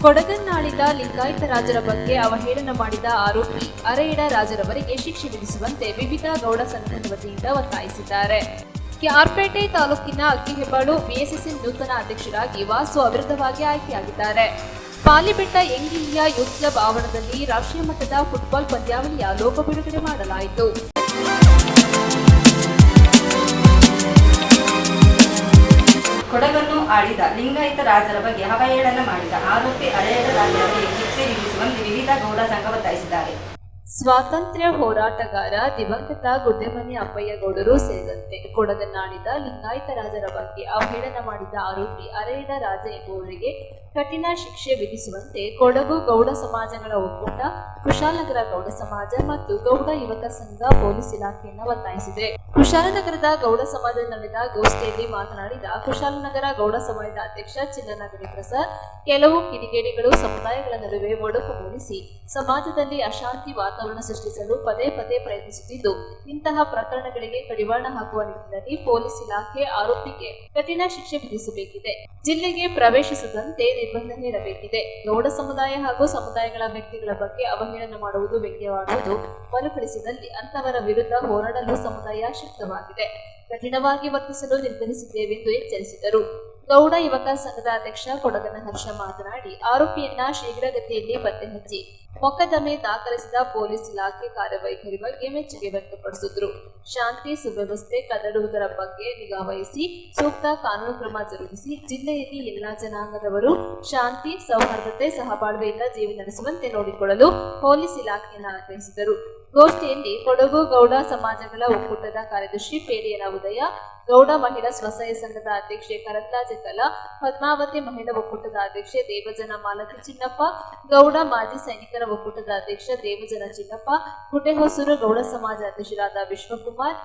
ಕೊಡಗನ್ನಾಳಿದ ಲಿಂಗಾಯತ ರಾಜರ ಬಗ್ಗೆ ಅವಹೇಳನ ಮಾಡಿದ ಆರೋಪಿ ಅರೇಡ ರಾಜರವರಿಗೆ ಶಿಕ್ಷೆ ವಿಧಿಸುವಂತೆ ವಿವಿಧ ಗೌಡ ಸಂಘದ ವತಿಯಿಂದ ಒತ್ತಾಯಿಸಿದ್ದಾರೆ. ಕೆಆರ್ಪೇಟೆ ತಾಲೂಕಿನ ಅಕ್ಕಿಹೆಬ್ಬಾಳು ಬಿಎಸ್ಎಸ್ಎನ್ ನೂತನ ಅಧ್ಯಕ್ಷರಾಗಿ ವಾಸು ಅವಿರೋಧವಾಗಿ ಆಯ್ಕೆಯಾಗಿದ್ದಾರೆ. Polibetta Young India youth club ಆವರಣದಲ್ಲಿ ರಾಷ್ಟ್ರೀಯ ಮಟ್ಟದ ಫುಟ್ಬಾಲ್ ಪಂದ್ಯಾವಳಿಯ ಲೋಗೋ ಬಿಡುಗಡೆ ಮಾಡಲಾಯಿತು. ಕೊಡಗನ್ನು ಆಳಿದ ಲಿಂಗಾಯತ ರಾಜರ ಬಗ್ಗೆ ಅವಹೇಳನ ಮಾಡಿದ ಆರೋಪಿ ಅರೇಡ ರಾಜರಿಗೆ ಶಿಕ್ಷೆ ವಿಧಿಸುವಂತೆ ವಿವಿಧ ಗೌಡ ಸಂಘ ಒತ್ತಾಯಿಸಿದ್ದಾರೆ. ಸ್ವಾತಂತ್ರ್ಯ ಹೋರಾಟಗಾರ ದಿವಂಗತ ಗುಡ್ಡೆಮನೆ ಅಪ್ಪಯ್ಯಗೌಡರು ಸೇರಿದಂತೆ ಕೊಡಗನ್ನಾಳಿದ ಲಿಂಗಾಯತ ರಾಜರ ಬಗ್ಗೆ ಅವಹೇಳನ ಮಾಡಿದ ಆರೋಪಿ ಅರೇಡ ರಾಜ ಎಂಬುವರಿಗೆ ಕಠಿಣ ಶಿಕ್ಷೆ ವಿಧಿಸುವಂತೆ ಕೊಡಗು ಗೌಡ ಸಮಾಜಗಳ ಒಕ್ಕೂಟ, ಕುಶಾಲನಗರ ಗೌಡ ಸಮಾಜ ಮತ್ತು ಗೌಡ ಯುವಕ ಸಂಘ ಪೊಲೀಸ್ ಇಲಾಖೆಯನ್ನು ಒತ್ತಾಯಿಸಿದೆ. ಕುಶಾಲನಗರದ ಗೌಡ ಸಮಾಜದಲ್ಲಿ ನಡೆದ ಗೋಷ್ಠಿಯಲ್ಲಿ ಮಾತನಾಡಿದ ಕುಶಾಲನಗರ ಗೌಡ ಸಮಾಜದ ಅಧ್ಯಕ್ಷ ಚಿನ್ನನಗರಿ ಪ್ರಸಾದ್, ಕೆಲವು ಕಿಡಿಗೇಡಿಗಳು ಸಮುದಾಯಗಳ ನಡುವೆ ಒಡಕು ಮೂಡಿಸಿ ಸಮಾಜದಲ್ಲಿ ಅಶಾಂತಿ ವಾತಾವರಣ ಸೃಷ್ಟಿಸಲು ಪದೇ ಪದೇ ಪ್ರಯತ್ನಿಸುತ್ತಿದ್ದು, ಇಂತಹ ಪ್ರಕರಣಗಳಿಗೆ ಕಡಿವಾಣ ಹಾಕುವ ನಿಟ್ಟಿನಲ್ಲಿ ಪೊಲೀಸ್ ಇಲಾಖೆ ಆರೋಪಿಗೆ ಕಠಿಣ ಶಿಕ್ಷೆ ವಿಧಿಸಬೇಕಿದೆ. ಜಿಲ್ಲೆಗೆ ಪ್ರವೇಶಿಸದಂತೆ ನಿರ್ಬಂಧನೆ ಇರಬೇಕಿದೆ. ಗೌಡ ಸಮುದಾಯ ಹಾಗೂ ಸಮುದಾಯಗಳ ವ್ಯಕ್ತಿಗಳ ಬಗ್ಗೆ ಅವಹೇಳನ ಮಾಡುವುದು, ವ್ಯಂಗ್ಯವಾಡುವುದು ಮರುಕಳಿಸಿದಲ್ಲಿ ಅಂತವರ ವಿರುದ್ಧ ಹೋರಾಡಲು ಸಮುದಾಯ ಶಕ್ತವಾಗಿದೆ. ಕಠಿಣವಾಗಿ ವರ್ತಿಸಲು ನಿರ್ಧರಿಸಿದ್ದೇವೆಂದು ಎಚ್ಚರಿಸಿದರು. ಗೌಡ ಯುವಕ ಸಂಘದ ಅಧ್ಯಕ್ಷ ಕೊಡಗನ ಹರ್ಷ ಮಾತನಾಡಿ, ಆರೋಪಿಯನ್ನ ಶೀಘ್ರಗತಿಯಲ್ಲಿ ಪತ್ತೆ ಹಚ್ಚಿ ಮೊಕದ್ದಮೆ ದಾಖಲಿಸಿದ ಪೊಲೀಸ್ ಇಲಾಖೆ ಕಾರ್ಯವೈಖರಿ ಬಗ್ಗೆ ಮೆಚ್ಚುಗೆ ವ್ಯಕ್ತಪಡಿಸಿದ್ರು. ಶಾಂತಿ ಸುವ್ಯವಸ್ಥೆ ಕದಡುವುದರ ಬಗ್ಗೆ ನಿಗಾವಹಿಸಿ ಸೂಕ್ತ ಕಾನೂನು ಕ್ರಮ ಜರುಗಿಸಿ ಜಿಲ್ಲೆಯಲ್ಲಿ ಎಲ್ಲಾ ಜನಾಂಗದವರು ಶಾಂತಿ, ಸೌಹಾರ್ದತೆ, ಸಹಬಾಳ್ವೆಯಿಂದ ಜೀವನ ನಡೆಸುವಂತೆ ನೋಡಿಕೊಳ್ಳಲು ಪೊಲೀಸ್ ಇಲಾಖೆಯನ್ನು ಆಗ್ರಹಿಸಿದರು. ಗೋಷ್ಠಿಯಲ್ಲಿ ಕೊಡಗು ಗೌಡ ಸಮಾಜಗಳ ಒಕ್ಕೂಟದ ಕಾರ್ಯದರ್ಶಿ ಪೇಡಿಯನ ಉದಯ, ಗೌಡ ಮಹಿಳಾ ಸ್ವಸಹಾಯ ಸಂಘದ ಅಧ್ಯಕ್ಷೆ ಕರಂದ್ಲಾಜೆ ಕಲಾ, ಪದ್ಮಾವತಿ ಮಹಿಳಾ ಒಕ್ಕೂಟದ ಅಧ್ಯಕ್ಷೆ ದೇವಜನ ಮಾಲತಿ ಚಿನ್ನಪ್ಪ, ಗೌಡ ಮಾಜಿ ಸೈನಿಕರ ಒಕ್ಕೂಟದ ಅಧ್ಯಕ್ಷ ದೇವಜನ ಚಿನ್ನಪ್ಪ, ಗುಡ್ಡೆಹೊಸೂರು ಗೌಡ ಸಮಾಜ ಅಧ್ಯಕ್ಷರಾದ ವಿಶ್ವಕುಮಾರ್,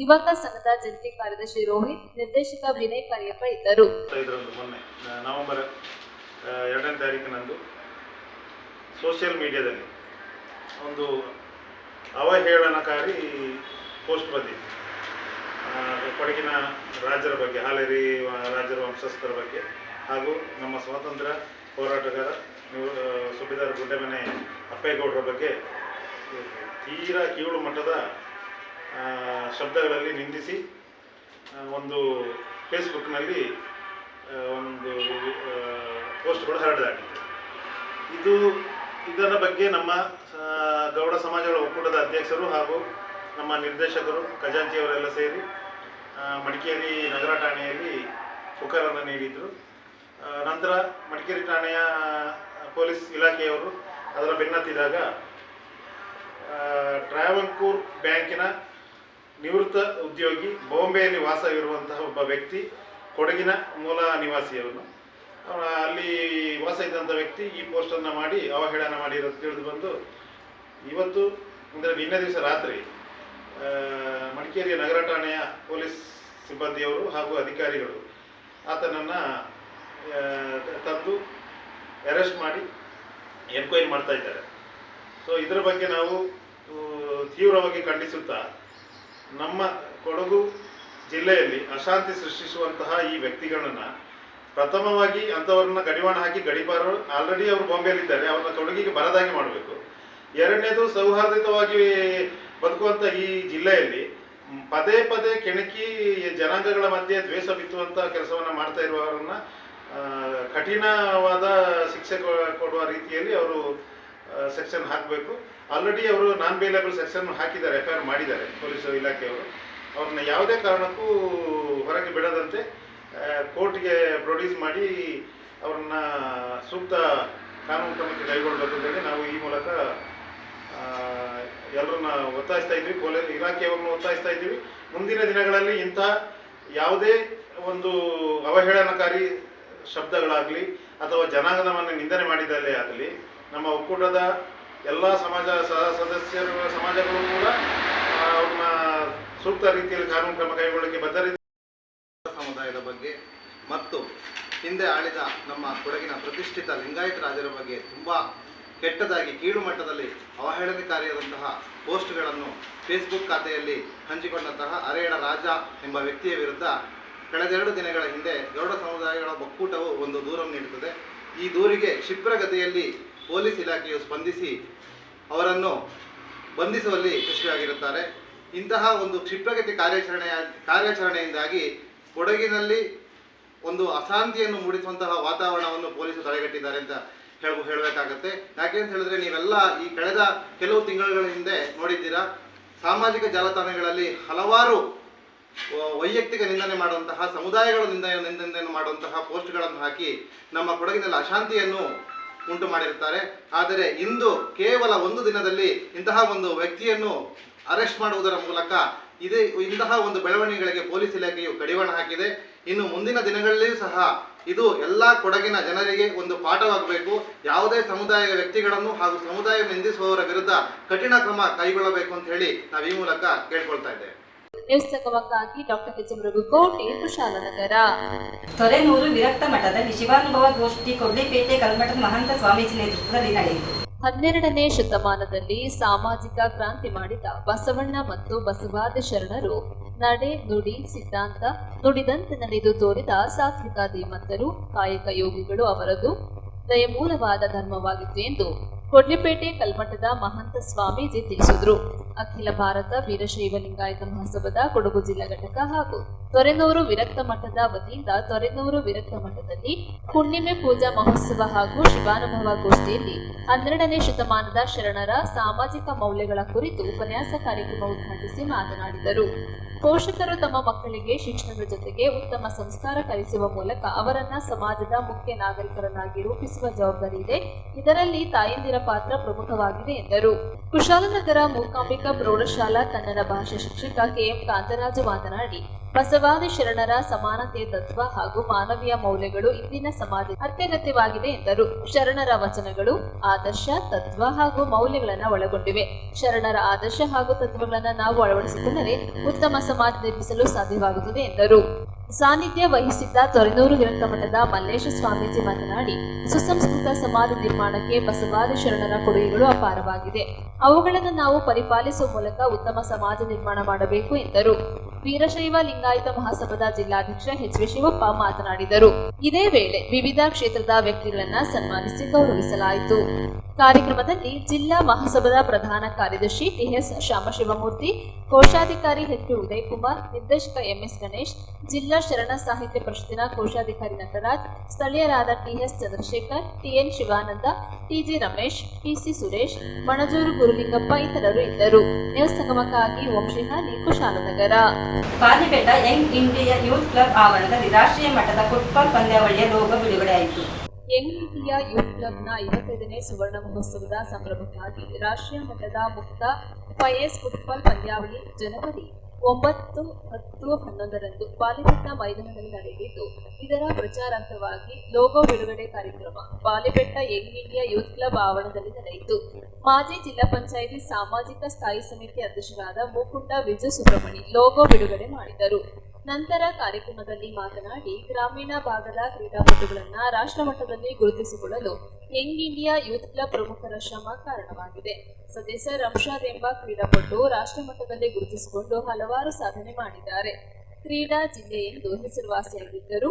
ಯುವಕ ಸಂಘದ ಜಂಟಿ ಕಾರ್ಯದರ್ಶಿ ರೋಹಿತ್, ನಿರ್ದೇಶಕ ವಿನಯ್ ಕಾರ್ಯಪ್ಪ ಇದ್ದರು. ನವೆಂಬರ್ 2ನೇ ತಾರೀಕಿನಂದು ಸೋಷಿಯಲ್ ಮೀಡಿಯಾದಲ್ಲಿ ಒಂದು ಅವಹೇಳನಕಾರಿ ಪೋಸ್ಟ್ ಬಂದಿದೆ. ಕೊಡಗಿನ ರಾಜರ ಬಗ್ಗೆ, ಹಾಲೇರಿ ರಾಜರ ವಂಶಸ್ಥರ ಬಗ್ಗೆ ಹಾಗೂ ನಮ್ಮ ಸ್ವಾತಂತ್ರ್ಯ ಹೋರಾಟಗಾರ ಸುಬೇದಾರ್ ಗುಡ್ಡೆಮನೆ ಅಪ್ಪಯ್ಯಗೌಡರ ಬಗ್ಗೆ ತೀರಾ ಕೀಳು ಮಟ್ಟದ ಶಬ್ದಗಳಲ್ಲಿ ನಿಂದಿಸಿ ಒಂದು ಫೇಸ್ಬುಕ್ನಲ್ಲಿ ಒಂದು ಪೋಸ್ಟ್ಗಳು ಹರಡಲಾಗಿತ್ತು. ಇದರ ಬಗ್ಗೆ ನಮ್ಮ ಗೌಡ ಸಮಾಜಗಳ ಒಕ್ಕೂಟದ ಅಧ್ಯಕ್ಷರು ಹಾಗೂ ನಮ್ಮ ನಿರ್ದೇಶಕರು ಖಜಾಂಚಿಯವರೆಲ್ಲ ಸೇರಿ ಮಡಿಕೇರಿ ನಗರ ಠಾಣೆಯಲ್ಲಿ ಪುಕಾರನ್ನು ನೀಡಿದರು. ನಂತರ ಮಡಿಕೇರಿ ಠಾಣೆಯ ಪೊಲೀಸ್ ಇಲಾಖೆಯವರು ಅದರ ಬೆನ್ನತ್ತಿದಾಗ ಟ್ರಾವಂಕೂರ್ ಬ್ಯಾಂಕಿನ ನಿವೃತ್ತ ಉದ್ಯೋಗಿ, ಬಾಂಬೆಯಲ್ಲಿ ವಾಸವಿರುವಂತಹ ಒಬ್ಬ ವ್ಯಕ್ತಿ, ಕೊಡಗಿನ ಮೂಲ ನಿವಾಸಿಯವನು, ಅಲ್ಲಿ ವಾಸ ಇದ್ದಂಥ ವ್ಯಕ್ತಿ ಈ ಪೋಸ್ಟನ್ನು ಮಾಡಿ ಅವಹೇಳನ ಮಾಡಿರೋದು ತಿಳಿದು ಬಂದು ಇವತ್ತು ಅಂದರೆ ನಿನ್ನೆ ದಿವಸ ರಾತ್ರಿ ಮಡಿಕೇರಿಯ ನಗರ ಠಾಣೆಯ ಪೊಲೀಸ್ ಸಿಬ್ಬಂದಿಯವರು ಹಾಗೂ ಅಧಿಕಾರಿಗಳು ಆತನನ್ನು ತಂದು ಅರೆಸ್ಟ್ ಮಾಡಿ ಎನ್ಕ್ವೈರಿ ಮಾಡ್ತಾ ಇದ್ದಾರೆ. ಸೊ ಇದರ ಬಗ್ಗೆ ನಾವು ತೀವ್ರವಾಗಿ ಖಂಡಿಸುತ್ತಾ ನಮ್ಮ ಕೊಡಗು ಜಿಲ್ಲೆಯಲ್ಲಿ ಅಶಾಂತಿ ಸೃಷ್ಟಿಸುವಂತಹ ಈ ವ್ಯಕ್ತಿಗಳನ್ನು ಪ್ರಥಮವಾಗಿ ಅಂಥವ್ರನ್ನ ಗಡಿವಾಣ ಹಾಕಿ, ಗಡಿಪಾರರು ಆಲ್ರೆಡಿ ಅವರು ಬಾಂಬೆಯಲ್ಲಿದ್ದಾರೆ, ಅವ್ರನ್ನ ಕೊಡಗಿಗೆ ಬರದಾಗಿ ಮಾಡಬೇಕು. ಎರಡನೇದು, ಸೌಹಾರ್ದಿತವಾಗಿ ಬದುಕುವಂಥ ಈ ಜಿಲ್ಲೆಯಲ್ಲಿ ಪದೇ ಪದೇ ಕೆಣಕಿ ಜನಾಂಗಗಳ ಮಧ್ಯೆ ದ್ವೇಷ ಬಿತ್ತುವಂಥ ಕೆಲಸವನ್ನು ಮಾಡ್ತಾ ಇರುವವರನ್ನು ಕಠಿಣವಾದ ಶಿಕ್ಷೆ ಕೊಡುವ ರೀತಿಯಲ್ಲಿ ಅವರು ಸೆಕ್ಷನ್ ಹಾಕಬೇಕು. ಆಲ್ರೆಡಿ ಅವರು ನಾನ್ ಬೇಲೇಬಲ್ ಸೆಕ್ಷನ್ ಹಾಕಿದ್ದಾರೆ, FIR ಮಾಡಿದ್ದಾರೆ ಪೊಲೀಸ್ ಇಲಾಖೆಯವರು. ಅವ್ರನ್ನ ಯಾವುದೇ ಕಾರಣಕ್ಕೂ ಹೊರಗೆ ಬಿಡದಂತೆ ಕೋರ್ಟ್ಗೆ ಪ್ರೊಡ್ಯೂಸ್ ಮಾಡಿ ಅವ್ರನ್ನ ಸೂಕ್ತ ಕಾನೂನು ಕ್ರಮಕ್ಕೆ ಕೈಗೊಳ್ಳಬೇಕು ಅಂತೇಳಿ ನಾವು ಈ ಮೂಲಕ ಎಲ್ಲರನ್ನ ಒತ್ತಾಯಿಸ್ತಾ ಇದ್ವಿ, ಪೊಲೀಸ್ ಇಲಾಖೆಯವ್ರನ್ನ ಒತ್ತಾಯಿಸ್ತಾ ಇದ್ದೀವಿ. ಮುಂದಿನ ದಿನಗಳಲ್ಲಿ ಇಂಥ ಯಾವುದೇ ಒಂದು ಅವಹೇಳನಕಾರಿ ಶಬ್ದಗಳಾಗಲಿ ಅಥವಾ ಜನಾಂಗದವನ್ನು ನಿಂದನೆ ಮಾಡಿದಲ್ಲೇ ಆಗಲಿ ನಮ್ಮ ಒಕ್ಕೂಟದ ಎಲ್ಲ ಸಮಾಜಗಳು ಕೂಡ ಅವ್ರನ್ನ ಸೂಕ್ತ ರೀತಿಯಲ್ಲಿ ಕಾನೂನು ಕ್ರಮ ಕೈಗೊಳ್ಳಲಿಕ್ಕೆ ಬದ್ಧರಿದ್ದಾರೆ. ಸಮುದಾಯದ ಬಗ್ಗೆ ಮತ್ತು ಹಿಂದೆ ಆಳಿದ ನಮ್ಮ ಕೊಡಗಿನ ಪ್ರತಿಷ್ಠಿತ ಲಿಂಗಾಯತ ರಾಜರ ಬಗ್ಗೆ ತುಂಬ ಕೆಟ್ಟದಾಗಿ ಕೀಳು ಮಟ್ಟದಲ್ಲಿ ಅವಹೇಳನಕಾರಿಯಾದಂತಹ ಪೋಸ್ಟ್ಗಳನ್ನು ಫೇಸ್ಬುಕ್ ಖಾತೆಯಲ್ಲಿ ಹಂಚಿಕೊಂಡಂತಹ ಅರೇಡ ರಾಜ ಎಂಬ ವ್ಯಕ್ತಿಯ ವಿರುದ್ಧ ಕಳೆದ 2 ದಿನಗಳ ಹಿಂದೆ ಗೌಡ ಸಮುದಾಯಗಳ ಒಕ್ಕೂಟವು ಒಂದು ದೂರನ್ನು ನೀಡುತ್ತದೆ. ಈ ದೂರಿಗೆ ಕ್ಷಿಪ್ರಗತಿಯಲ್ಲಿ ಪೊಲೀಸ್ ಇಲಾಖೆಯು ಸ್ಪಂದಿಸಿ ಅವರನ್ನು ಬಂಧಿಸುವಲ್ಲಿ ಯಶಸ್ವಿಯಾಗಿರುತ್ತಾರೆ. ಇಂತಹ ಒಂದು ಕ್ಷಿಪ್ರಗತಿ ಕಾರ್ಯಾಚರಣೆಯಿಂದಾಗಿ ಕೊಡಗಿನಲ್ಲಿ ಒಂದು ಅಶಾಂತಿಯನ್ನು ಮೂಡಿಸುವಂತಹ ವಾತಾವರಣವನ್ನು ಪೊಲೀಸರು ತಡೆಗಟ್ಟಿದ್ದಾರೆ ಅಂತ ಹೇಳಬೇಕಾಗತ್ತೆ. ಯಾಕೆ ಅಂತ ಹೇಳಿದ್ರೆ, ನೀವೆಲ್ಲ ಈ ಕಳೆದ ಕೆಲವು ತಿಂಗಳುಗಳ ಹಿಂದೆ ನೋಡಿದ್ದೀರಾ, ಸಾಮಾಜಿಕ ಜಾಲತಾಣಗಳಲ್ಲಿ ಹಲವಾರು ವೈಯಕ್ತಿಕ ನಿಂದನೆ ಮಾಡುವಂತಹ, ಸಮುದಾಯಗಳ ನಿಂದನೆ ಮಾಡುವಂತಹ ಪೋಸ್ಟ್ಗಳನ್ನು ಹಾಕಿ ನಮ್ಮ ಕೊಡಗಿನಲ್ಲಿ ಅಶಾಂತಿಯನ್ನು ಉಂಟು ಮಾಡಿರುತ್ತಾರೆ. ಆದರೆ ಇಂದು ಕೇವಲ ಒಂದು ದಿನದಲ್ಲಿ ಇಂತಹ ಒಂದು ವ್ಯಕ್ತಿಯನ್ನು ಅರೆಸ್ಟ್ ಮಾಡುವುದರ ಮೂಲಕ ಇಂತಹ ಒಂದು ಬೆಳವಣಿಗೆಗಳಿಗೆ ಪೊಲೀಸ್ ಇಲಾಖೆಯು ಕಡಿವಾಣ ಹಾಕಿದೆ. ಇನ್ನು ಮುಂದಿನ ದಿನಗಳಲ್ಲಿಯೂ ಸಹ ಇದು ಎಲ್ಲ ಕೊಡಗಿನ ಜನರಿಗೆ ಒಂದು ಪಾಠವಾಗಬೇಕು. ಯಾವುದೇ ಸಮುದಾಯದ ವ್ಯಕ್ತಿಗಳನ್ನು ಹಾಗೂ ಸಮುದಾಯವನ್ನು ನಿಂದಿಸುವವರ ವಿರುದ್ಧ ಕಠಿಣ ಕ್ರಮ ಕೈಗೊಳ್ಳಬೇಕು ಅಂತ ಹೇಳಿ ನಾವು ಈ ಮೂಲಕ ಕೇಳ್ಕೊಳ್ತಾ ಇದ್ದೇವೆ. Doctor H M Raghukoti, Kushalanagar. Thorenur ವಿರಕ್ತ ಮಠದಲ್ಲಿ ಶಿವಾನುಭವ ಗೋಷ್ಠಿ ಕೊಡ್ಲಿಪೇಟೆ ಕಲ್ಮಠದ ಮಹಂತ ಸ್ವಾಮೀಜಿ ನೇತೃತ್ವದಲ್ಲಿ ನಡೆಯಿತು. 12ನೇ ಶತಮಾನದಲ್ಲಿ ಸಾಮಾಜಿಕ ಕ್ರಾಂತಿ ಮಾಡಿದ ಬಸವಣ್ಣ ಮತ್ತು ಬಸವಾದಿ ಶರಣರು ನಡೆ ನುಡಿ ಸಿದ್ಧಾಂತ ನುಡಿದಂತೆ ನಡೆದು ತೋರಿದ ಸಾತ್ವಿಕ ಧೀಮಂತರು, ಕಾಯಕ ಯೋಗಿಗಳು ಅವರದು ದಯಮೂಲವಾದ ಧರ್ಮವಾಗಿತ್ತು ಎಂದು ಕೊಡ್ಲಿಪೇಟೆ ಕಲ್ಮಠದ ಮಹಂತ ಸ್ವಾಮೀಜಿ ತಿಳಿಸಿದರು. ಅಖಿಲ ಭಾರತ ವೀರಶೈವ ಲಿಂಗಾಯತ ಮಹಾಸಭಾದ ಕೊಡಗು ಜಿಲ್ಲಾ ಘಟಕ ಹಾಗೂ ತೊರೆನೂರು ವಿರಕ್ತ ಮಠದ ವತಿಯಿಂದ ತೊರೆನೂರು ವಿರಕ್ತ ಮಠದಲ್ಲಿ ಹುಣ್ಣಿಮೆ ಪೂಜಾ ಮಹೋತ್ಸವ ಹಾಗೂ ಶಿವಾನುಭವ ಗೋಷ್ಠಿಯಲ್ಲಿ 12ನೇ ಶತಮಾನದ ಶರಣರ ಸಾಮಾಜಿಕ ಮೌಲ್ಯಗಳ ಕುರಿತು ಉಪನ್ಯಾಸ ಕಾರ್ಯಕ್ರಮ ಉದ್ಘಾಟಿಸಿ ಮಾತನಾಡಿದರು. ಪೋಷಕರು ತಮ್ಮ ಮಕ್ಕಳಿಗೆ ಶಿಕ್ಷಣದ ಜೊತೆಗೆ ಉತ್ತಮ ಸಂಸ್ಕಾರ ಕಲಿಸುವ ಮೂಲಕ ಅವರನ್ನ ಸಮಾಜದ ಮುಖ್ಯ ನಾಗರಿಕರನ್ನಾಗಿ ರೂಪಿಸುವ ಜವಾಬ್ದಾರಿ ಇದೆ. ಇದರಲ್ಲಿ ತಾಯಂದಿರ ಪಾತ್ರ ಪ್ರಮುಖವಾಗಿದೆ ಎಂದರು. ಕುಶಾಲನಗರ ಮೂಕಾಂಬಿಕಾ ಪ್ರೌಢಶಾಲಾ ಕನ್ನಡ ಭಾಷಾ ಶಿಕ್ಷಕ ಕೆಎಂ ಕಾಂತರಾಜು ಮಾತನಾಡಿ, ಬಸವಾದಿ ಶರಣರ ಸಮಾನತೆ ತತ್ವ ಹಾಗೂ ಮಾನವೀಯ ಮೌಲ್ಯಗಳು ಇಂದಿನ ಸಮಾಜ ಅತ್ಯಗತ್ಯವಾಗಿದೆ ಎಂದರು. ಶರಣರ ವಚನಗಳು ಆದರ್ಶ, ತತ್ವ ಹಾಗೂ ಮೌಲ್ಯಗಳನ್ನು ಒಳಗೊಂಡಿವೆ. ಶರಣರ ಆದರ್ಶ ಹಾಗೂ ತತ್ವಗಳನ್ನು ನಾವು ಅಳವಡಿಸಿಕೊಂಡರೆ ಉತ್ತಮ ಸಮಾಜ ನಿರ್ಮಿಸಲು ಸಾಧ್ಯವಾಗುತ್ತದೆ ಎಂದರು. ಸಾನ್ನಿಧ್ಯ ವಹಿಸಿದ್ದ ತೊರೆನೂರು ವಿರಕ್ತ ಮಠದ ಮಲ್ಲೇಶ ಸ್ವಾಮೀಜಿ ಮಾತನಾಡಿ, ಸುಸಂಸ್ಕೃತ ಸಮಾಜ ನಿರ್ಮಾಣಕ್ಕೆ ಬಸವಾದಿ ಶರಣರ ಕೊಡುಗೆಗಳು ಅಪಾರವಾಗಿದೆ. ಅವುಗಳನ್ನು ನಾವು ಪರಿಪಾಲಿಸುವ ಮೂಲಕ ಉತ್ತಮ ಸಮಾಜ ನಿರ್ಮಾಣ ಮಾಡಬೇಕು ಎಂದರು. ವೀರಶೈವ ಲಿಂಗಾಯತ ಮಹಾಸಭಾದ ಜಿಲ್ಲಾಧ್ಯಕ್ಷ ಎಚ್ ವಿ ಶಿವಪ್ಪ ಮಾತನಾಡಿದರು. ಇದೇ ವೇಳೆ ವಿವಿಧ ಕ್ಷೇತ್ರದ ವ್ಯಕ್ತಿಗಳನ್ನ ಸನ್ಮಾನಿಸಿ ಗೌರವಿಸಲಾಯಿತು. ಕಾರ್ಯಕ್ರಮದಲ್ಲಿ ಜಿಲ್ಲಾ ಮಹಾಸಭಾದ ಪ್ರಧಾನ ಕಾರ್ಯದರ್ಶಿ ಟಿಎಸ್ ಶ್ಯಾಮಶಿವಮೂರ್ತಿ, ಕೋಶಾಧಿಕಾರಿ ಎಚ್ ಪಿ ಉದಯಕುಮಾರ್, ನಿರ್ದೇಶಕ ಎಂಎಸ್ ಗಣೇಶ್, ಜಿಲ್ಲಾ ಶರಣ ಸಾಹಿತ್ಯ ಪರಿಷತ್ತಿನ ಕೋಶಾಧಿಕಾರಿ ನಟರಾಜ್, ಸ್ಥಳೀಯರಾದ TS Chandrashekhar, TN Shivananda, TG Ramesh, TC Suresh, Manajur Gurulingappa ಇತರರು ಇದ್ದರು. ನ್ಯೂಸ್ ಸಂಗಮಕ್ಕಾಗಿ Vamshihani, Kushalanagar. Balibetta young India youth club ಆವರಣದಲ್ಲಿ ರಾಷ್ಟ್ರೀಯ ಮಟ್ಟದ ಫುಟ್ಬಾಲ್ ಪಂದ್ಯಾವಳಿಯ ಲೋಗೋ ಬಿಡುಗಡೆಯಾಯಿತು. ಯಂಗ್ ಇಂಡಿಯಾ ಯೂತ್ ಕ್ಲಬ್ನ 55ನೇ ಸುವರ್ಣ ಮಹೋತ್ಸವದ ಸಂಭ್ರಮಕ್ಕಾಗಿ ರಾಷ್ಟ್ರೀಯ ಮಟ್ಟದ ಮುಕ್ತ 5S ಫುಟ್ಬಾಲ್ ಪಂದ್ಯಾವಳಿ ಜನವರಿ 9, 10, 11ರಂದು ಬಾಲಿಬೆಟ್ಟ ಮೈದಾನದಲ್ಲಿ ನಡೆಯಲಿದ್ದು, ಇದರ ಪ್ರಚಾರಾರ್ಥವಾಗಿ ಲೋಗೋ ಬಿಡುಗಡೆ ಕಾರ್ಯಕ್ರಮ ಬಾಲಿಬೆಟ್ಟ ಯಂಗ್ ಇಂಡಿಯಾ ಯೂತ್ ಕ್ಲಬ್ ಆವರಣದಲ್ಲಿ ನಡೆಯಿತು. ಮಾಜಿ ಜಿಲ್ಲಾ ಪಂಚಾಯಿತಿ ಸಾಮಾಜಿಕ ಸ್ಥಾಯಿ ಸಮಿತಿ ಅಧ್ಯಕ್ಷರಾದ ಮೂಕುಂಡ ವಿಜು ಸುಬ್ರಹ್ಮಣಿ ಲೋಗೋ ಬಿಡುಗಡೆ ಮಾಡಿದರು. ನಂತರ ಕಾರ್ಯಕ್ರಮದಲ್ಲಿ ಮಾತನಾಡಿ, ಗ್ರಾಮೀಣ ಭಾಗದ ಕ್ರೀಡಾಪಟುಗಳನ್ನು ರಾಷ್ಟ್ರಮಟ್ಟದಲ್ಲಿ ಗುರುತಿಸಿಕೊಳ್ಳಲು ಯಂಗ್ ಇಂಡಿಯಾ ಯೂತ್ ಕ್ಲಬ್ ಪ್ರಮುಖರ ಶ್ರಮ ಕಾರಣವಾಗಿದೆ. ಸದಸ್ಯ ರಂಶಾದ್ ಎಂಬ ಕ್ರೀಡಾಪಟು ರಾಷ್ಟ್ರಮಟ್ಟದಲ್ಲಿ ಗುರುತಿಸಿಕೊಂಡು ಹಲವಾರು ಸಾಧನೆ ಮಾಡಿದ್ದಾರೆ. ಕ್ರೀಡಾ ಜಿಲ್ಲೆ ಎಂದು ಹೆಸರುವಾಸಿಯಾಗಿದ್ದರು.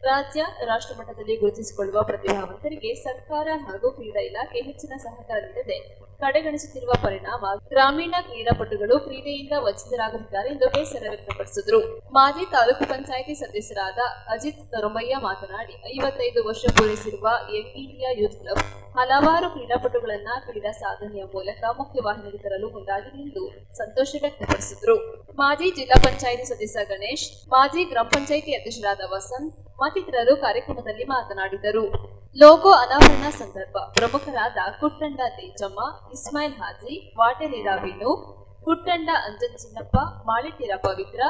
ರಾಜ್ಯ ರಾಷ್ಟ್ರಮಟ್ಟದಲ್ಲಿ ಗುರುತಿಸಿಕೊಳ್ಳುವ ಪ್ರತಿಭಾವಂತರಿಗೆ ಸರ್ಕಾರ ಹಾಗೂ ಕ್ರೀಡಾ ಇಲಾಖೆ ಹೆಚ್ಚಿನ ಸಹಕಾರ ನೀಡದೆ ಕಡೆಗಣಿಸುತ್ತಿರುವ ಪರಿಣಾಮ ಗ್ರಾಮೀಣ ಕ್ರೀಡಾಪಟುಗಳು ಕ್ರೀಡೆಯಿಂದ ವಂಚಿತರಾಗುತ್ತಿದ್ದಾರೆ ಎಂದು ಬೇಸರ ವ್ಯಕ್ತಪಡಿಸಿದರು. ಮಾಜಿ ತಾಲೂಕು ಪಂಚಾಯಿತಿ ಸದಸ್ಯರಾದ ಅಜಿತ್ ತರುಮಯ್ಯ ಮಾತನಾಡಿ, 55 ವರ್ಷ ಪೂರೈಸಿರುವ ಯಂಗ್ ಇಂಡಿಯಾ ಯೂತ್ ಕ್ಲಬ್ ಹಲವಾರು ಕ್ರೀಡಾಪಟುಗಳನ್ನ ಕ್ರೀಡಾ ಸಾಧನೆಯ ಮೂಲಕ ಮುಖ್ಯವಾಹಿನಿಗೆ ತರಲು ಮುಂದಾಗಿದೆ ಎಂದು ಸಂತೋಷ ವ್ಯಕ್ತಪಡಿಸಿದರು. ಮಾಜಿ ಜಿಲ್ಲಾ ಪಂಚಾಯಿತಿ ಸದಸ್ಯ ಗಣೇಶ್, ಮಾಜಿ ಗ್ರಾಮ ಪಂಚಾಯಿತಿ ಅಧ್ಯಕ್ಷರಾದ ವಸಂತ್ ಮತ್ತಿತರರು ಕಾರ್ಯಕ್ರಮದಲ್ಲಿ ಮಾತನಾಡಿದರು. ಲೋಗೋ ಅನಾವರಣ ಸಂದರ್ಭ ಪ್ರಮುಖರಾದ Kuttanda Thejamma, Ismail Haji, Watelira Vinu, Kuttanda Anjan Chinnappa, Malitira Pavithra,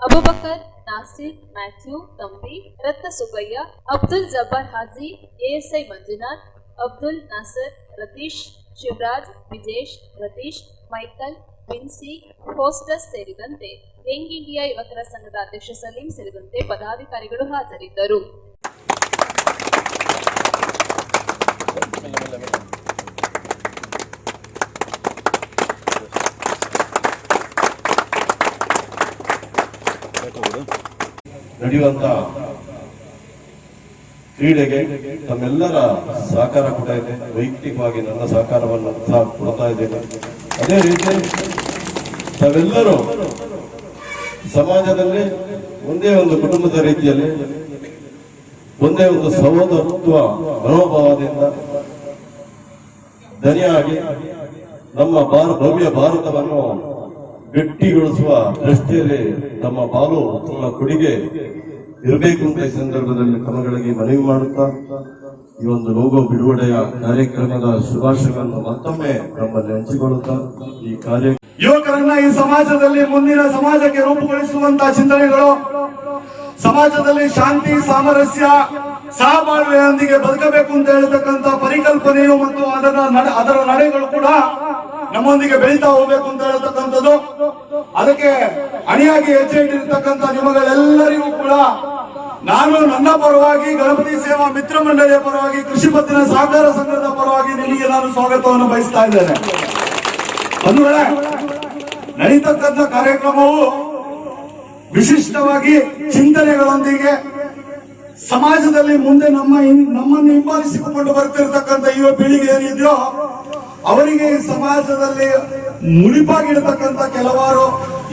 Abubakar, Nasir, Matthew, Thambi, Ratna Subbaiah, Abdul Jabbar Haji, ASI Manjunath, Abdul Nasar, Ratheesh, Shivaraj, Vijesh, Ratheesh, Michael, Vincy, ಹೋಸ್ಟಸ್ ಸೇರಿದಂತೆ ಯಂಗ್ ಇಂಡಿಯಾ ಯುವಕರ ಸಂಘದ ಅಧ್ಯಕ್ಷ ಸಲೀಂ ಸೇರಿದಂತೆ ಪದಾಧಿಕಾರಿಗಳು ಹಾಜರಿದ್ದರು. ನಡೆಯುವಂತ ಕ್ರೀಡೆಗೆ ತಮ್ಮೆಲ್ಲರ ಸಹಕಾರ ಕೂಡ ಇದೆ. ವೈಯಕ್ತಿಕವಾಗಿ ನನ್ನ ಸಹಕಾರವನ್ನು ಸಹ ಕೊಡ್ತಾ ಇದ್ದೇನೆ. ಅದೇ ರೀತಿ ತಾವೆಲ್ಲರೂ ಸಮಾಜದಲ್ಲಿ ಒಂದೇ ಒಂದು ಕುಟುಂಬದ ರೀತಿಯಲ್ಲಿ ಒಂದೇ ಒಂದು ಸಹೋದರತ್ವ ಮನೋಭಾವದಿಂದ ಧನಿಯಾಗಿ ನಮ್ಮ ಭವ್ಯ ಭಾರತವನ್ನು ಗಟ್ಟಿಗೊಳಿಸುವ ದೃಷ್ಟಿಯಲ್ಲಿ ನಮ್ಮ ಪಾಲು ತಮ್ಮ ಕೊಡುಗೆ ಇರಬೇಕು ಅಂತ ಈ ಸಂದರ್ಭದಲ್ಲಿ ತಮ್ಮಗಳಿಗೆ ಮನವಿ ಮಾಡುತ್ತಾ ಈ ಒಂದು ಲೋಗೋ ಬಿಡುಗಡೆಯ ಕಾರ್ಯಕ್ರಮದ ಶುಭಾಶಯಗಳನ್ನು ಮತ್ತೊಮ್ಮೆ ನಮ್ಮಲ್ಲಿ ಹಂಚಿಕೊಳ್ಳುತ್ತಾ ಈ ಕಾರ್ಯ ಯುವಕರನ್ನ ಈ ಸಮಾಜದಲ್ಲಿ ಮುಂದಿನ ಸಮಾಜಕ್ಕೆ ರೂಪುಗೊಳಿಸುವಂತಹ ಚಿಂತನೆಗಳು, ಸಮಾಜದಲ್ಲಿ ಶಾಂತಿ ಸಾಮರಸ್ಯ ಸಹಬಾಳ್ವೆಯೊಂದಿಗೆ ಬದುಕಬೇಕು ಅಂತ ಹೇಳತಕ್ಕಂತ ಪರಿಕಲ್ಪನೆಯು ಮತ್ತು ಅದರ ನಡೆಗಳು ಕೂಡ ನಮ್ಮೊಂದಿಗೆ ಬೆಳೀತಾ ಹೋಗ್ಬೇಕು ಅಂತ ಹೇಳತಕ್ಕಂಥದ್ದು. ಅದಕ್ಕೆ ಅಣಿಯಾಗಿ ಹೆಜ್ಜೆ ಇಟ್ಟಿರ್ತಕ್ಕಂಥ ನಿಮಗಳೆಲ್ಲರಿಗೂ ಕೂಡ ನಾನು ನನ್ನ ಪರವಾಗಿ, ಗಣಪತಿ ಸೇವಾ ಮಿತ್ರ ಮಂಡಳಿಯ ಪರವಾಗಿ, ಕೃಷಿ ಪತ್ತಿನ ಸಹಕಾರ ಸಂಘದ ಪರವಾಗಿ ನಿಮಗೆ ನಾನು ಸ್ವಾಗತವನ್ನು ಬಯಸ್ತಾ ಇದ್ದೇನೆ. ಬಂಧುಗಳೇ, ನಡೀತಕ್ಕಂಥ ಕಾರ್ಯಕ್ರಮವು ವಿಶಿಷ್ಟವಾಗಿ ಚಿಂತನೆಗಳೊಂದಿಗೆ ಸಮಾಜದಲ್ಲಿ ಮುಂದೆ ನಮ್ಮನ್ನು ಹಿಂಬಾಲಿಸಿಕೊಂಡು ಬರ್ತಿರ್ತಕ್ಕಂಥ ಯುವ ಪೀಳಿಗೆ ಏನಿದೆಯೋ ಅವರಿಗೆ ಈ ಸಮಾಜದಲ್ಲಿ ಮುಡಿಪಾಗಿಡತಕ್ಕಂಥ ಕೆಲವಾರು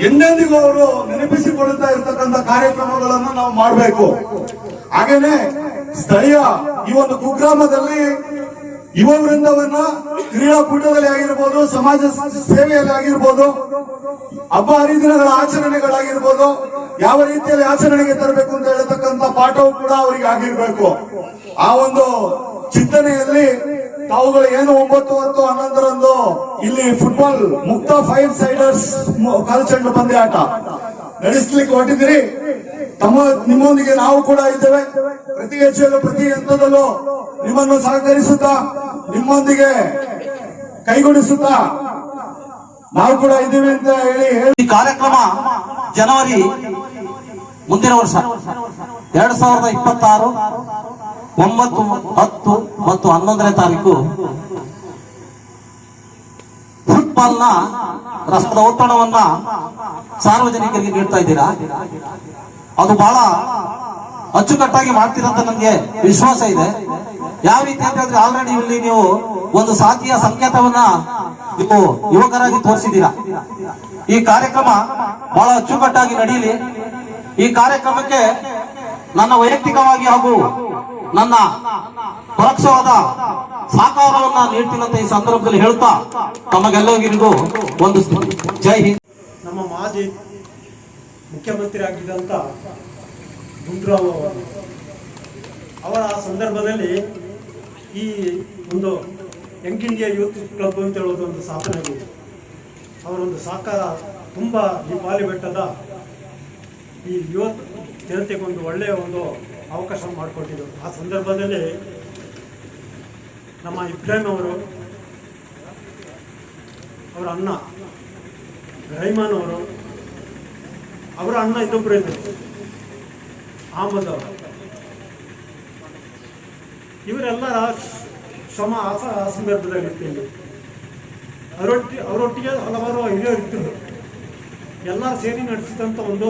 ಎಂದೆಂದಿಗೂ ಅವರು ನೆನಪಿಸಿಕೊಳ್ಳುತ್ತಾ ಇರತಕ್ಕಂಥ ಕಾರ್ಯಕ್ರಮಗಳನ್ನು ನಾವು ಮಾಡಬೇಕು. ಹಾಗೇನೆ ಸ್ಥಳೀಯ ಈ ಒಂದು ಕುಗ್ರಾಮದಲ್ಲಿ ಯುವ ವೃಂದವನ್ನ ಕ್ರೀಡಾಕೂಟದಲ್ಲಿ ಆಗಿರ್ಬೋದು, ಸಮಾಜ ಸೇವೆಯಲ್ಲಿ ಆಗಿರ್ಬೋದು, ಹಬ್ಬ ಹರಿದಿನಗಳ ಆಚರಣೆಗಳಾಗಿರ್ಬೋದು, ಯಾವ ರೀತಿಯಲ್ಲಿ ಆಚರಣೆಗೆ ತರಬೇಕು ಅಂತ ಹೇಳತಕ್ಕಂಥ ಪಾಠವು ಕೂಡ ಅವರಿಗೆ ಆಗಿರ್ಬೇಕು. ಆ ಒಂದು ಚಿಂತನೆಯಲ್ಲಿ ತಾವುಗಳು ಏನು 9, 10, 11ರಂದು ಇಲ್ಲಿ ಫುಟ್ಬಾಲ್ ಮುಕ್ತ 5 ಸೈಡರ್ಸ್ ಕಾಲ್ಚೆಂಡು ಪಂದ್ಯಾಟ ನಡೆಸಲಿಕ್ಕೆ ಹೊರಟಿದ್ದೀರಿ. ನಿಮ್ಮೊಂದಿಗೆ ನಾವು ಕೂಡ ಇದ್ದೇವೆ. ಪ್ರತಿ ಹೆಜ್ಜೆಯಲ್ಲೂ ಪ್ರತಿ ಹಂತದಲ್ಲೂ ನಿಮ್ಮನ್ನು ಸಹಕರಿಸುತ್ತಾ ನಿಮ್ಮೊಂದಿಗೆ ಕೈಗೂಡಿಸುತ್ತಾ ನಾವು ಕೂಡ ಇದ್ದೀವಿ ಅಂತ ಹೇಳಿ ಈ ಕಾರ್ಯಕ್ರಮ ಜನವರಿ ಮುಂದಿನ ವರ್ಷ 2026 9, 10 ಮತ್ತು 11ನೇ ತಾರೀಕು ಫುಟ್ಬಾಲ್ನ ರಸದ ಔತಣವನ್ನ ಸಾರ್ವಜನಿಕರಿಗೆ ನೀಡ್ತಾ ಇದ್ದೀರಾ. ಅದು ಬಹಳ ಅಚ್ಚುಕಟ್ಟಾಗಿ ಮಾಡ್ತೀರಂತ ನನಗೆ ವಿಶ್ವಾಸ ಇದೆ. ಯಾವ ರೀತಿ ಅಂತ ಹೇಳಿದ್ರೆ ಆಲ್ರೆಡಿ ಇಲ್ಲಿ ನೀವು ಒಂದು ಸಾಕಿಯ ಸಂಕೇತವನ್ನ ನೀವು ಯುವಕರಾಗಿ ತೋರಿಸಿದ್ದೀರಾ. ಈ ಕಾರ್ಯಕ್ರಮ ಬಹಳ ಅಚ್ಚುಕಟ್ಟಾಗಿ ನಡೆಯಲಿ. ಈ ಕಾರ್ಯಕ್ರಮಕ್ಕೆ ನನ್ನ ವೈಯಕ್ತಿಕವಾಗಿ ಹಾಗೂ ನನ್ನ ಪರೋಕ್ಷವಾದ ಸಹಕಾರವನ್ನ ನೀಡ್ತೀನಂತ ಈ ಸಂದರ್ಭದಲ್ಲಿ ಹೇಳ್ತಾ ತಮಗೆಲ್ಲರಿಗೂ ಒಂದು ಜೈ ಹಿಂದ್. ನಮ್ಮ ಮಾಜಿ ಮುಖ್ಯಮಂತ್ರಿ ಆಗಿದ್ದಂಥ ಗುಂಡೂರಾವ್ ಅವರ ಸಂದರ್ಭದಲ್ಲಿ ಈ ಒಂದು ಯಂಗ್ ಇಂಡಿಯಾ ಯೂತ್ ಕ್ಲಬ್ ಅಂತ ಹೇಳೋದು ಒಂದು ಸ್ಥಾಪನೆಗೆ ಅವರೊಂದು ಸಹಕಾರ ತುಂಬ ಈ ಬಾಲಿ ಬೆಟ್ಟದ ಈ ಯುವ ಜನತೆಗೆ ಒಂದು ಒಳ್ಳೆಯ ಒಂದು ಅವಕಾಶ ಮಾಡಿಕೊಟ್ಟಿದ್ರು. ಆ ಸಂದರ್ಭದಲ್ಲಿ ನಮ್ಮ ಇಬ್ರಾಹಿಂ ಅವರು, ಅವರ ಅಣ್ಣ ರೈಮಾನ್ ಅವರು, ಅವರ ಅಣ್ಣ ಇನ್ನೊಬ್ಬರು ಇದ್ದರು ಅಹಮದ್ ಅವರು, ಇವರೆಲ್ಲರ ಶ್ರಮ ಆ ಸಂದರ್ಭದಲ್ಲಿ ಇರ್ತೀನಿ. ಅವರೊಟ್ಟಿಗೆ ಹಲವಾರು ಹಿರಿಯರು ಇರ್ತಿದ್ರು. ಎಲ್ಲ ಸೇರಿ ನಡೆಸಿದಂತ ಒಂದು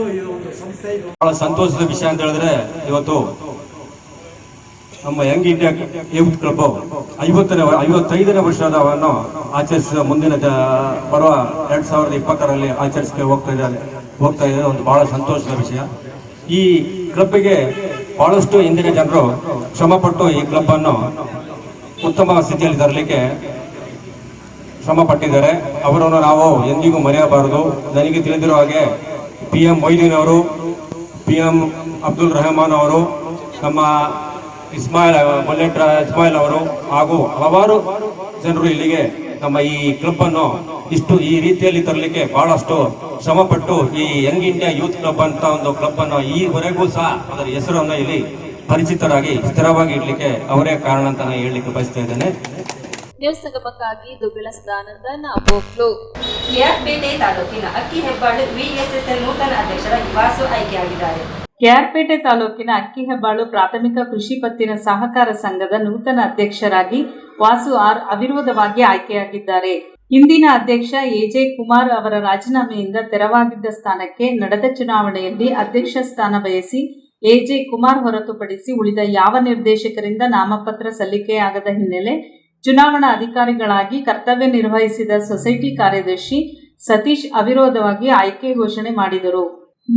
ಸಂಸ್ಥೆ ಇದು. ಬಹಳ ಸಂತೋಷದ ವಿಷಯ ಅಂತ ಹೇಳಿದ್ರೆ ಇವತ್ತು ನಮ್ಮ ಯಂಗ್ ಇಂಡಿಯಾ ಯೂತ್ ಕ್ಲಬ್ 55ನೇ ವರ್ಷವನ್ನು ಆಚರಿಸಿದ ಮುಂದಿನ ಬರುವ 2020ರಲ್ಲಿ ಆಚರಿಸಕ್ಕೆ ಹೋಗ್ತಾ ಇದೆ. ಒಂದು ಬಹಳ ಸಂತೋಷದ ವಿಷಯ. ಈ ಕ್ಲಬ್ಗೆ ಬಹಳಷ್ಟು ಹಿಂದಿನ ಜನರು ಶ್ರಮಪಟ್ಟು ಈ ಕ್ಲಬ್ ಅನ್ನು ಉತ್ತಮ ಸ್ಥಿತಿಯಲ್ಲಿ ತರಲಿಕ್ಕೆ ಶ್ರಮ ಪಟ್ಟಿದ್ದಾರೆ. ಅವರನ್ನು ನಾವು ಎಂದಿಗೂ ಮರೆಯಬಾರದು. ನನಗೆ ತಿಳಿದಿರೋ ಹಾಗೆ PM ಮೊಯ್ದೀನ್ ಅವರು, PM ಅಬ್ದುಲ್ ರೆಹಮಾನ್ ಅವರು, ನಮ್ಮ ಇಸ್ಮಾಯಿಲ್ ಅವರು ಹಾಗೂ ಹಲವಾರು ಜನರು ಇಲ್ಲಿಗೆ ನಮ್ಮ ಈ ಕ್ಲಬ್ ಅನ್ನು ಈ ರೀತಿಯಲ್ಲಿ ತರಲಿಕ್ಕೆ ಬಹಳಷ್ಟು ಶ್ರಮಪಟ್ಟು ಈ ಯಂಗ್ ಇಂಡಿಯಾ ಯೂತ್ ಕ್ಲಬ್ ಅಂತ ಒಂದು ಕ್ಲಬ್ ಅನ್ನು ಈವರೆಗೂ ಸಹ ಅದರ ಹೆಸರನ್ನು ಇಲ್ಲಿ ಪರಿಚಿತರಾಗಿ ಸ್ಥಿರವಾಗಿ ಇಡ್ಲಿಕ್ಕೆ ಅವರೇ ಕಾರಣ ಅಂತ ನಾನು ಹೇಳಲಿಕ್ಕೆ ಬಯಸ್ತಾ ಇದ್ದೇನೆ. ನ್ಯೂಸ್ ಸಂಗಮಕ್ಕಾಗಿ ದುಗ್ಗಳ ಸದಾನಂದ ನಾಪೋಕ್ಲು. ಕೆಆರ್ಪೇಟೆ ತಾಲೂಕಿನ ಅಕ್ಕಿಹೆಬ್ಬಾಳು VSSL ನೂತನ ಅಧ್ಯಕ್ಷರ ವಾಸು ಆಯ್ಕೆಯಾಗಿದ್ದಾರೆ. ಕೆಆರ್ಪೇಟೆ ತಾಲೂಕಿನ ಅಕ್ಕಿಹೆಬ್ಬಾಳು ಪ್ರಾಥಮಿಕ ಕೃಷಿ ಪತ್ತಿನ ಸಹಕಾರ ಸಂಘದ ನೂತನ ಅಧ್ಯಕ್ಷರಾಗಿ ವಾಸು ಆರ್ ಅವಿರೋಧವಾಗಿ ಆಯ್ಕೆಯಾಗಿದ್ದಾರೆ. ಹಿಂದಿನ ಅಧ್ಯಕ್ಷ AJ ಕುಮಾರ್ ಅವರ ರಾಜೀನಾಮೆಯಿಂದ ತೆರವಾಗಿದ್ದ ಸ್ಥಾನಕ್ಕೆ ನಡೆದ ಚುನಾವಣೆಯಲ್ಲಿ ಅಧ್ಯಕ್ಷ ಸ್ಥಾನ ಬಯಸಿ ಎಜೆ ಕುಮಾರ್ ಹೊರತುಪಡಿಸಿ ಉಳಿದ ಯಾವ ನಿರ್ದೇಶಕರಿಂದ ನಾಮಪತ್ರ ಸಲ್ಲಿಕೆಯಾಗದ ಹಿನ್ನೆಲೆ ಚುನಾವಣಾ ಅಧಿಕಾರಿಗಳಾಗಿ ಕರ್ತವ್ಯ ನಿರ್ವಹಿಸಿದ ಸೊಸೈಟಿ ಕಾರ್ಯದರ್ಶಿ ಸತೀಶ್ ಅವಿರೋಧವಾಗಿ ಆಯ್ಕೆ ಘೋಷಣೆ ಮಾಡಿದರು.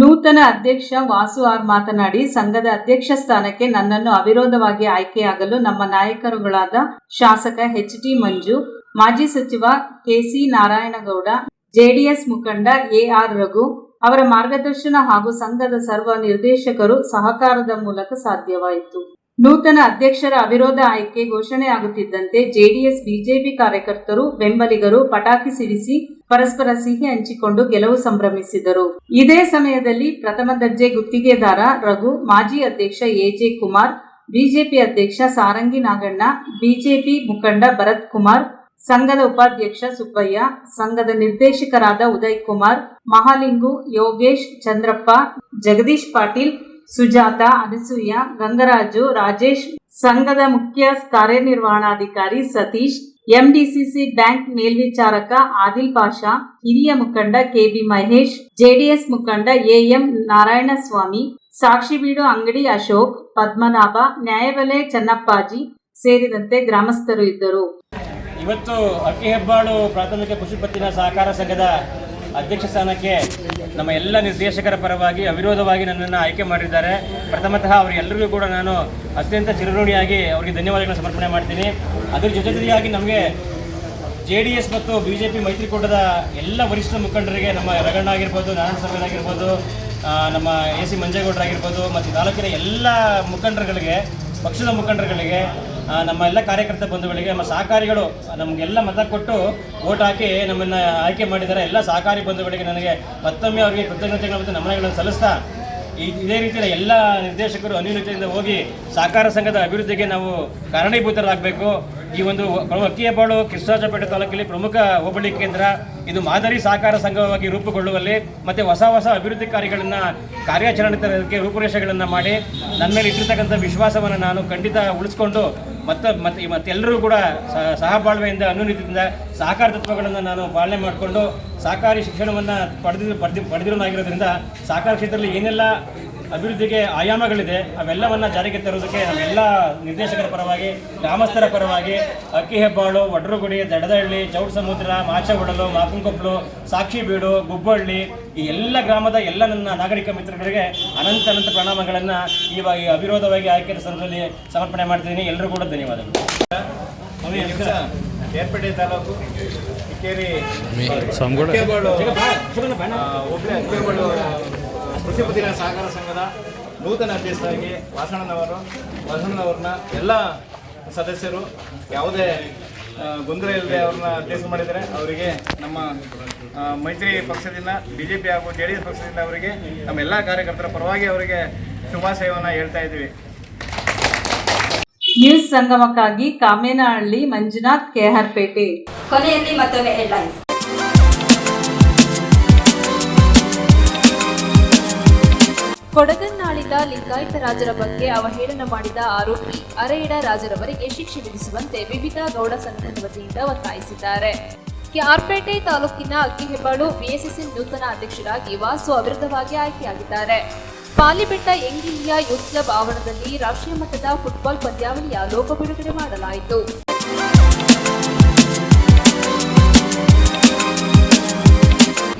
ನೂತನ ಅಧ್ಯಕ್ಷ ವಾಸು ಆರ್ ಮಾತನಾಡಿ, ಸಂಘದ ಅಧ್ಯಕ್ಷ ಸ್ಥಾನಕ್ಕೆ ನನ್ನನ್ನು ಅವಿರೋಧವಾಗಿ ಆಯ್ಕೆಯಾಗಲು ನಮ್ಮ ನಾಯಕರುಗಳಾದ ಶಾಸಕ HT ಮಂಜು, ಮಾಜಿ ಸಚಿವ KC ನಾರಾಯಣಗೌಡ, ಜೆಡಿಎಸ್ ಮುಖಂಡ AR ರಘು ಅವರ ಮಾರ್ಗದರ್ಶನ ಹಾಗೂ ಸಂಘದ ಸರ್ವ ನಿರ್ದೇಶಕರು ಸಹಕಾರದ ಮೂಲಕ ಸಾಧ್ಯವಾಯಿತು. ನೂತನ ಅಧ್ಯಕ್ಷರ ಅವಿರೋಧ ಆಯ್ಕೆ ಘೋಷಣೆಯಾಗುತ್ತಿದ್ದಂತೆ ಜೆಡಿಎಸ್ ಬಿಜೆಪಿ ಕಾರ್ಯಕರ್ತರು ಬೆಂಬಲಿಗರು ಪಟಾಕಿ ಸಿಡಿಸಿ ಪರಸ್ಪರ ಸಿಹಿ ಹಂಚಿಕೊಂಡು ಗೆಲುವು ಸಂಭ್ರಮಿಸಿದರು. ಇದೇ ಸಮಯದಲ್ಲಿ ಪ್ರಥಮ ದರ್ಜೆ ಗುತ್ತಿಗೆದಾರ ರಘು, ಮಾಜಿ ಅಧ್ಯಕ್ಷ ಎಜೆ ಕುಮಾರ್, ಬಿಜೆಪಿ ಅಧ್ಯಕ್ಷ ಸಾರಂಗಿ ನಾಗಣ್ಣ, ಬಿಜೆಪಿ ಮುಖಂಡ ಭರತ್ ಕುಮಾರ್, ಸಂಘದ ಉಪಾಧ್ಯಕ್ಷ ಸುಬ್ಬಯ್ಯ, ಸಂಘದ ನಿರ್ದೇಶಕರಾದ ಉದಯ್ ಕುಮಾರ್, ಮಹಾಲಿಂಗು, ಯೋಗೇಶ್, ಚಂದ್ರಪ್ಪ, ಜಗದೀಶ್ ಪಾಟೀಲ್, ಸುಜಾತ, ಅನಸೂಯ, ಗಂಗರಾಜು, ರಾಜೇಶ್, ಸಂಘದ ಮುಖ್ಯ ಕಾರ್ಯನಿರ್ವಹಣಾಧಿಕಾರಿ ಸತೀಶ್, ಎಂಡಿಸಿಸಿ ಬ್ಯಾಂಕ್ ಮೇಲ್ವಿಚಾರಕ ಆದಿಲ್ ಪಾಷಾ, ಹಿರಿಯ ಮುಖಂಡ KB ಮಹೇಶ್, ಜೆಡಿಎಸ್ ಮುಖಂಡ AM ನಾರಾಯಣಸ್ವಾಮಿ, ಸಾಕ್ಷಿ ಬೀಡು ಅಂಗಡಿ ಅಶೋಕ್, ಪದ್ಮನಾಭ, ನ್ಯಾಯಬೆಲೆ ಚನ್ನಪ್ಪಾಜಿ ಸೇರಿದಂತೆ ಗ್ರಾಮಸ್ಥರು ಇದ್ದರು. ಇವತ್ತು ಅಕ್ಕಿಹೆಬ್ಬಾಳು ಪ್ರಾಥಮಿಕ ಕೃಷಿ ಪತ್ತಿನ ಸಹಕಾರ ಸಂಘದ ಅಧ್ಯಕ್ಷ ಸ್ಥಾನಕ್ಕೆ ನಮ್ಮ ಎಲ್ಲ ನಿರ್ದೇಶಕರ ಪರವಾಗಿ ಅವಿರೋಧವಾಗಿ ನನ್ನನ್ನು ಆಯ್ಕೆ ಮಾಡಿದ್ದಾರೆ. ಪ್ರಥಮತಃ ಅವರಿಗೆಲ್ಲರಿಗೂ ಕೂಡ ನಾನು ಅತ್ಯಂತ ಚಿರಋಣಿಯಾಗಿ ಅವರಿಗೆ ಧನ್ಯವಾದಗಳನ್ನು ಸಮರ್ಪಣೆ ಮಾಡ್ತೀನಿ. ಅದರ ಜೊತೆಯಾಗಿ ನಮಗೆ JDS ಮತ್ತು BJP ಮೈತ್ರಿಕೂಟದ ಎಲ್ಲ ವರಿಷ್ಠ ಮುಖಂಡರಿಗೆ, ನಮ್ಮ ರಗಣ್ಣ ಆಗಿರ್ಬೋದು, ನಾರಾಯಣಸ್ವಾಮಿ ಆಗಿರ್ಬೋದು, ನಮ್ಮ AC ಮಂಜೇಗೌಡರಾಗಿರ್ಬೋದು ಮತ್ತು ತಾಲೂಕಿನ ಎಲ್ಲ ಮುಖಂಡರುಗಳಿಗೆ, ಪಕ್ಷದ ಮುಖಂಡರುಗಳಿಗೆ, ನಮ್ಮ ಎಲ್ಲ ಕಾರ್ಯಕರ್ತ ಬಂಧುಗಳಿಗೆ, ನಮ್ಮ ಸಹಕಾರಿಗಳು ನಮಗೆಲ್ಲ ಮತ ಕೊಟ್ಟು ವೋಟ್ ಹಾಕಿ ನಮ್ಮನ್ನು ಆಯ್ಕೆ ಮಾಡಿದ್ದಾರೆ. ಎಲ್ಲ ಸಹಕಾರಿ ಬಂಧುಗಳಿಗೆ ನನಗೆ ಮತ್ತೊಮ್ಮೆ ಅವರಿಗೆ ಕೃತಜ್ಞತೆಗಳು ಮತ್ತು ನಮನಗಳನ್ನು ಸಲ್ಲಿಸ್ತಾ, ಇದೇ ರೀತಿಯ ಎಲ್ಲ ನಿರ್ದೇಶಕರು ಅನ್ಯೂನ್ಯತೆಯಿಂದ ಹೋಗಿ ಸಹಕಾರ ಸಂಘದ ಅಭಿವೃದ್ಧಿಗೆ ನಾವು ಕಾರಣೀಭೂತರಾಗಬೇಕು. ಈ ಒಂದು ಅಕ್ಕಿಹೆಬ್ಬಾಳು ಕೃಷ್ಣರಾಜಪೇಟೆ ತಾಲೂಕಲ್ಲಿ ಪ್ರಮುಖ ಹೋಬಳಿ ಕೇಂದ್ರ, ಇದು ಮಾದರಿ ಸಹಕಾರ ಸಂಘವಾಗಿ ರೂಪುಗೊಳ್ಳುವಲ್ಲಿ ಮತ್ತು ಹೊಸ ಅಭಿವೃದ್ಧಿ ಕಾರ್ಯಾಚರಣೆ ತರೋದಕ್ಕೆ ರೂಪುರೇಷೆಗಳನ್ನು ಮಾಡಿ ನನ್ನ ಮೇಲೆ ಇಟ್ಟಿರ್ತಕ್ಕಂಥ ವಿಶ್ವಾಸವನ್ನು ನಾನು ಖಂಡಿತ ಉಳಿಸ್ಕೊಂಡು ಮತ್ತೆಲ್ಲರೂ ಕೂಡ ಸಹಬಾಳ್ವೆಯಿಂದ ಅನ್ಯೂನ್ಯತೆಯಿಂದ ಸಹಕಾರ ತತ್ವಗಳನ್ನು ನಾನು ಪಾಲನೆ ಮಾಡಿಕೊಂಡು ಸಹಕಾರಿ ಶಿಕ್ಷಣವನ್ನು ಪಡೆದಿರೋನಾಗಿರೋದ್ರಿಂದ ಸಹಕಾರ ಕ್ಷೇತ್ರದಲ್ಲಿ ಏನೆಲ್ಲ ಅಭಿವೃದ್ಧಿಗೆ ಆಯಾಮಗಳಿದೆ ಅವೆಲ್ಲವನ್ನು ಜಾರಿಗೆ ತರೋದಕ್ಕೆ ನಮ್ಮೆಲ್ಲ ನಿರ್ದೇಶಕರ ಪರವಾಗಿ, ಗ್ರಾಮಸ್ಥರ ಪರವಾಗಿ ಅಕ್ಕಿಹೆಬ್ಬಾಳು, ವಡ್ರಗುಡಿ, ದಡದಹಳ್ಳಿ, ಚೌಡಸಮುದ್ರ, ಮಾಚವಡಲು, ಮಾಕನಕೊಪ್ಪಲು, ಸಾಕ್ಷಿಬೀಡು, ಗುಬ್ಬಳ್ಳಿ ಈ ಎಲ್ಲ ಗ್ರಾಮದ ಎಲ್ಲ ನನ್ನ ನಾಗರಿಕ ಮಿತ್ರರಿಗೆ ಅನಂತ ಪ್ರಣಾಮಗಳನ್ನು ಈ ಅವಿರೋಧವಾಗಿ ಆಯ್ಕೆ ಸಂದರ್ಭದಲ್ಲಿ ಸಮರ್ಪಣೆ ಮಾಡ್ತಿದ್ದೀನಿ. ಎಲ್ಲರೂ ಕೂಡ ಧನ್ಯವಾದಗಳು. ಏರ್ಪೇಟೆ ತಾಲೂಕು ಇಕ್ಕೇರಿ ಅಕ್ಕಿಹೆಬ್ಬಾಳು ಕೃಷಿ ಪತ್ತಿನ ಸಹಕಾರ ಸಂಘದ ನೂತನ ಅಧ್ಯಕ್ಷರಾಗಿ ವಾಸಣ್ಣನವ್ರನ್ನ ಎಲ್ಲ ಸದಸ್ಯರು ಯಾವುದೇ ಗೊಂದಲ ಇಲ್ಲದೆ ಅವ್ರನ್ನ ಅಧ್ಯಕ್ಷ ಮಾಡಿದ್ದಾರೆ. ಅವರಿಗೆ ನಮ್ಮ ಮೈತ್ರಿ ಪಕ್ಷದಿಂದ BJP ಹಾಗೂ JDS ಪಕ್ಷದಿಂದ ಅವರಿಗೆ ನಮ್ಮ ಎಲ್ಲ ಕಾರ್ಯಕರ್ತರ ಪರವಾಗಿ ಅವರಿಗೆ ಶುಭಾಶಯವನ್ನು ಹೇಳ್ತಾ ಇದ್ದೀವಿ. ನ್ಯೂಸ್ ಸಂಗಮಕ್ಕಾಗಿ ಕಾಮೇನಹಳ್ಳಿ, ಮಂಜುನಾಥ್, KR ಪೇಟೆ. ಕೊನೆಯಲ್ಲಿ ಮತ್ತೊಮ್ಮೆ ಹೆಡ್ಲೈನ್ಸ್. ಕೊಡಗನ್ನಾಳಿದ ಲಿಂಗಾಯತ ರಾಜರ ಬಗ್ಗೆ ಅವಹೇಳನ ಮಾಡಿದ ಆರೋಪಿ ಅರೇಡ ರಾಜರವರಿಗೆ ಶಿಕ್ಷೆ ವಿಧಿಸುವಂತೆ ವಿವಿಧ ಗೌಡ ಸಂಘದ ವತಿಯಿಂದ ಒತ್ತಾಯಿಸಿದ್ದಾರೆ. KR ತಾಲೂಕಿನ ಅಕ್ಕಿಹೆಬ್ಬಾಳು BSSN ನೂತನ ಅಧ್ಯಕ್ಷರಾಗಿ ವಾಸು ಅವಿರೋಧವಾಗಿ ಆಯ್ಕೆಯಾಗಿದ್ದಾರೆ. Polibetta Young India youth club ಆವರಣದಲ್ಲಿ ರಾಷ್ಟ್ರೀಯ ಮಟ್ಟದ ಫುಟ್ಬಾಲ್ ಪಂದ್ಯಾವಳಿಯ ಲೋಗೋ ಬಿಡುಗಡೆ ಮಾಡಲಾಯಿತು.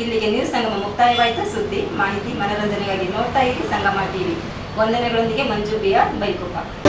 ಇಲ್ಲಿಗೆ ನ್ಯೂಸ್ ಸಂಗಮ ಮುಕ್ತಾಯವಾಯಿತು. ಸುದ್ದಿ, ಮಾಹಿತಿ, ಮನರಂಜನೆಗಾಗಿ ನೋಡ್ತಾ ಇರಿ ಸಂಗಮ TV. ವಂದನೆಗಳೊಂದಿಗೆ ಮಂಜು BR ಬೈಕುಪ್ಪ.